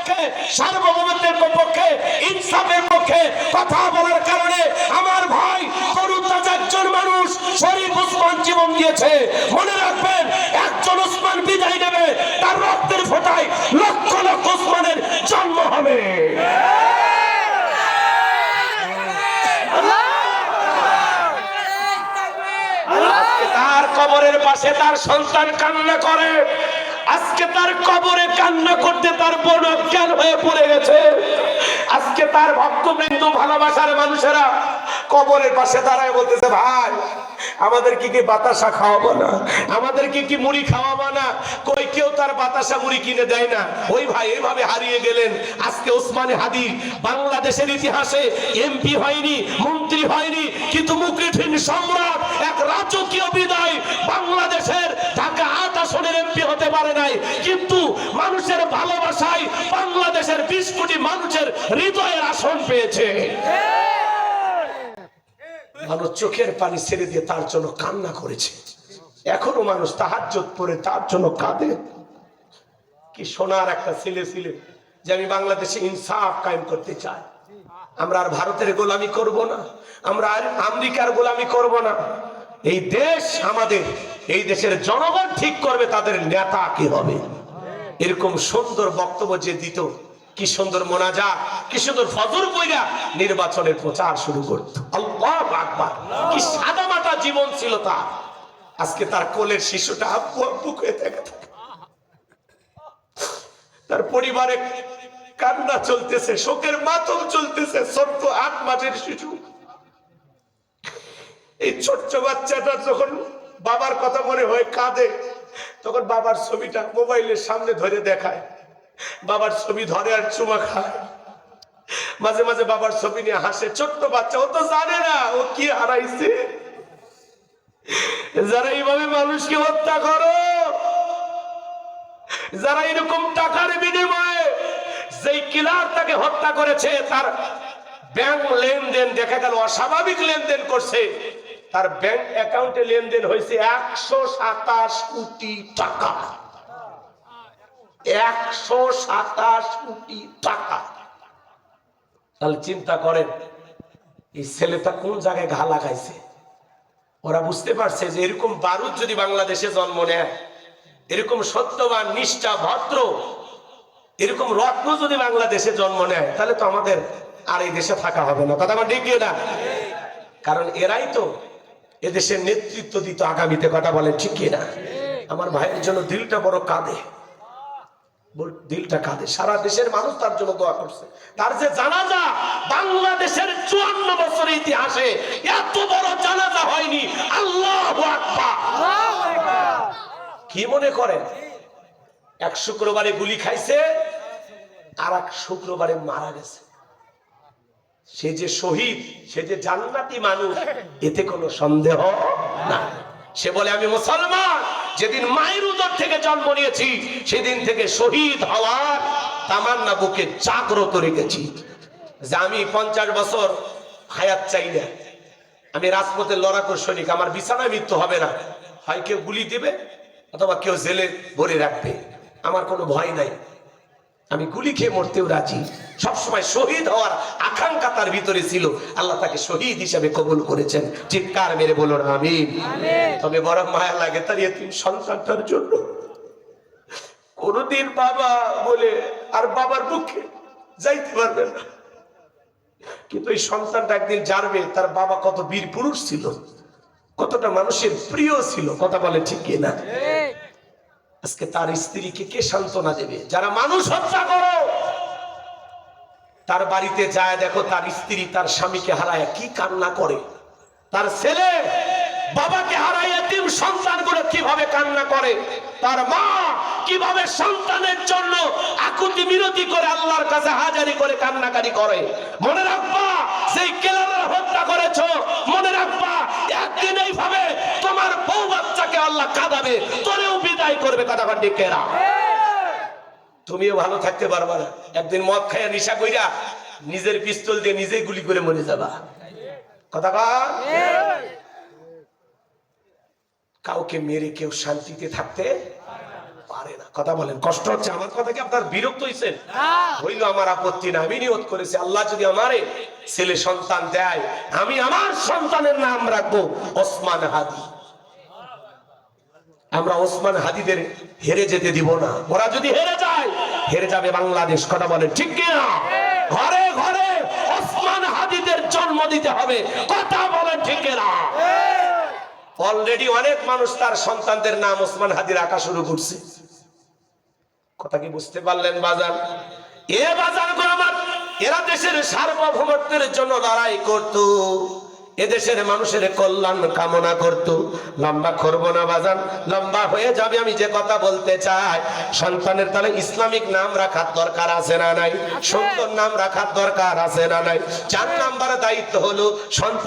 পক্ষে, সার্বভৌমত্বের পক্ষে, ইনসাফের পক্ষে কথা বলার কারণে আমার ভাই তরুণ তাজা একজন মানুষ শরীফ ওসমান জীবন দিয়েছে। মনে রাখবেন, একজন ওসমান বিদায় নেবে, তার রক্তের ফোঁটায় লক্ষ লক্ষ ওসমানের জন্ম হবে। তার কবরের পাশে তার সন্তান কান্না করে, আজকে তার কবরে কান্না করতে তার বোন অজ্ঞান হয়ে পড়ে গেছে। আজকে তার ভক্তবৃন্দ, ভালোবাসার মানুষেরা কবরের পাশে দাঁড়ায় বলতেছে, ভাই আমাদেরকে কি বাতাসা খাওয়াবো না, আমাদেরকে কি মুড়ি খাওয়াবো না? কই কেউ তার বাতাসা মুড়ি কিনে দেয় না। ওই ভাই এইভাবে হারিয়ে গেলেন। আজকে ওসমানে হাদি বাংলাদেশের ইতিহাসে এমপি হয়নি, মন্ত্রী হয়নি, কিন্তু মুক্তিহীন সম্রাট, এক রাজকীয় বিদায়। বাংলাদেশের ঢাকা ৮ আসনের এমপি হতে পারে নাই, কিন্তু মানুষের ভালোবাসায় বাংলাদেশের ২০ কোটি মানুষের হৃদয়ের আসন পেয়েছে। মানুষ চোখের পানি ছেড়ে দিয়ে তার জন্য কান্না করেছে। এখনো মানুষ তাহাজ্জুদ পড়ে তার জন্য কাঁদে। কি সোনার একটা ছেলে ছিল যে আমি বাংলাদেশে ইনসাফ কায়েম করতে চাই। আমরা আর ভারতের গোলামি করব না, আমরা আর আমেরিকার গোলামি করব না। এই দেশ আমাদের, এই দেশের জনগণ ঠিক করবে তাদের নেতা কি হবে। এরকম সুন্দর বক্তব্য যে দিত, কি সুন্দর মোনাজাত, কি সুন্দর ফজর পড়া নির্বাচনের প্রচার শুরু করত। আল্লাহু আকবার, কি সাদামাটা জীবন ছিল তার। আজকে তার কোলের শিশুটা আব্বু আব্বু হয়ে থাকে, তার পরিবারে কান্না চলতেছে, শোকের মাতম চলতেছে। ছোট্ট ৮ মাসের শিশু, এই ছোট্ট বাচ্চাটা যখন বাবার কথা মনে হয় কাঁদে, তখন বাবার ছবিটা মোবাইলের সামনে ধরে দেখায়, বাবার ছবি ধরে আর চুমা খায়। মাঝে মাঝে বাবার ছবি নিয়ে হাসে। ছোট্ট বাচ্চা, ও তো জানে না ও কি হারাইছে। যারা এইভাবে মানুষকে হত্যা করো, যারা এরকম টাকার বিনিময়ে, যেই কিলার তাকে হত্যা করেছে, তার ব্যাংক লেনদেন দেখা গেল অস্বাভাবিক লেনদেন করছে। তার ব্যাংক অ্যাকাউন্টে লেনদেন হয়েছে ১২৭ কোটি টাকা। ১২৭ কোটি টাকা। তাহলে চিন্তা করেন এই ছেলেটা কোন জায়গায় ঘা লাগাইছে। ওরা বুঝতে পারছে যে এরকম বারুদ যদি বাংলাদেশে জন্ম নেয়, এরকম সত্যবান, নিষ্ঠা, ভদ্র, এরকম রত্ন যদি বাংলাদেশে জন্ম নেয়, তাহলে তো আমাদের আর এই দেশে থাকা হবে না। কথা আমার ঠিক না? কারণ এরাই তো এদেশের নেতৃত্ব দিত আগামীতে। কথা বলেন ঠিক না? আমার ভাইয়ের জন্য দিলটা বড় কাঁদে, দিলটা কাঁদে। সারা দেশের মানুষ তার জন্য দোয়া করছে। তার যে জানাজা, বাংলাদেশের ৫৪ বছরের ইতিহাসে এত বড় জানাজা হয়নি। আল্লাহু আকবার। কি মনে করেন, এক শুক্রবারে গুলি খাইছে, আর এক শুক্রবারে মারা গেছে। সে যে শহীদ, সে যে জান্নাতি মানুষ, এতে কোনো সন্দেহ না। সে বলে, আমি মুসলমান, যেদিন মায়ের উদর থেকে জন্ম নিয়েছি সেদিন থেকে শহীদ হওয়ার তামান্না বুকে জাগ্রত রেখেছি। যে আমি ৫০ বছর হায়াত চাই না, আমি রাজপথের লড়াকু সৈনিক, আমার বিছানায় মৃত্যু হবে না। হয় কেউ গুলি দিবে অথবা কেউ জেলে ভরে রাখবে, আমার কোনো ভয় নাই। আমি গুলি খেয়ে মরতেও রাজি। সবসময় শহীদ হওয়ার আকাঙ্ক্ষা তার ভিতরে ছিল। আল্লাহ তাকে শহীদ হিসেবে কবুল করেছেন। চিৎকার মেরে বলুন আমিন। তবে বড় মায়া লাগে তার এতিম সন্তানটার জন্য। কোনদিন বাবা বলে আর বাবার মুখে যাইতে পারবে না, কিন্তু এই সন্তানটা একদিন জানবে তার বাবা কত বীর পুরুষ ছিল, কতটা মানুষের প্রিয় ছিল। কথা বলে ঠিক কিনা? আজকে তার স্ত্রীকে কে সান্ত্বনা দেবে? যারা মানুষ হত্যা করো, তার বাড়িতে যায় দেখো তার স্ত্রী তার স্বামীকে হারায় কি কান্না করে, তার ছেলে বাবাকে হারায় এতিম সন্তানগুলো কিভাবে কান্না করে, তার মা কিভাবে সন্তানের জন্য আকুতি মিনতি করে আল্লাহর কাছে হাজারি করে কান্নাকারি করে। মনে রাখবা, সেই কেলারা হত্যা করেছো, মনে রাখবা একদিন এইভাবে তোমার বউ বাচ্চাকে আল্লাহ কাঁদাবে, তোরেও বিদায় করবে। কথা ঠিক কেরা? তুমিও ভালো থাকতে পারবা না। একদিন মদ খাইয়া নিশা কইরা নিজের পিস্তল দিয়ে নিজেই গুলি করে মরে যাবা। কথা কাউকে মেরে কেউ শান্তিতে থাকতে পারে না। কথা বলেন, কষ্ট হচ্ছে? আমার কথা কি আপনার বিরক্ত হইছেন? হইলো আমার আপত্তি না। আমি নিয়ত করেছি আল্লাহ যদি আমারে ছেলে সন্তান দেয়, আমি আমার সন্তানের নাম রাখবো ওসমান হাদি। আমরা ওসমান হাদিদের হেরে যেতে দিব না। ওরা যদি হেরে যায়, হেরে যাবে বাংলাদেশ। কথা বলেন ঠিক কিনা? ঘরে ঘরে ওসমান হাদিদের জন্ম দিতে হবে। কথা বলেন ঠিক কিনা? অলরেডি অনেক মানুষ তার সন্তানদের নাম ওসমান হাদি রাখা শুরু করছে। কথা কি বুঝতে পারলেন বাজার? এ বাজার আমার, এরা দেশের সার্বভৌমত্বের জন্য লড়াই করত, এদেশের মানুষের কল্যাণ কামনা করত। লম্বা করব না বাজান, লম্বা হয়ে যাবে। আমি যে কথা বলতে চাই, সন্তানের তাহলে ইসলামিক নাম রাখার দরকার আছে না নাই? সুন্দর নাম রাখার দরকার আছে না নাই? 4 নাম্বার দায়িত্ব হলো সন্তান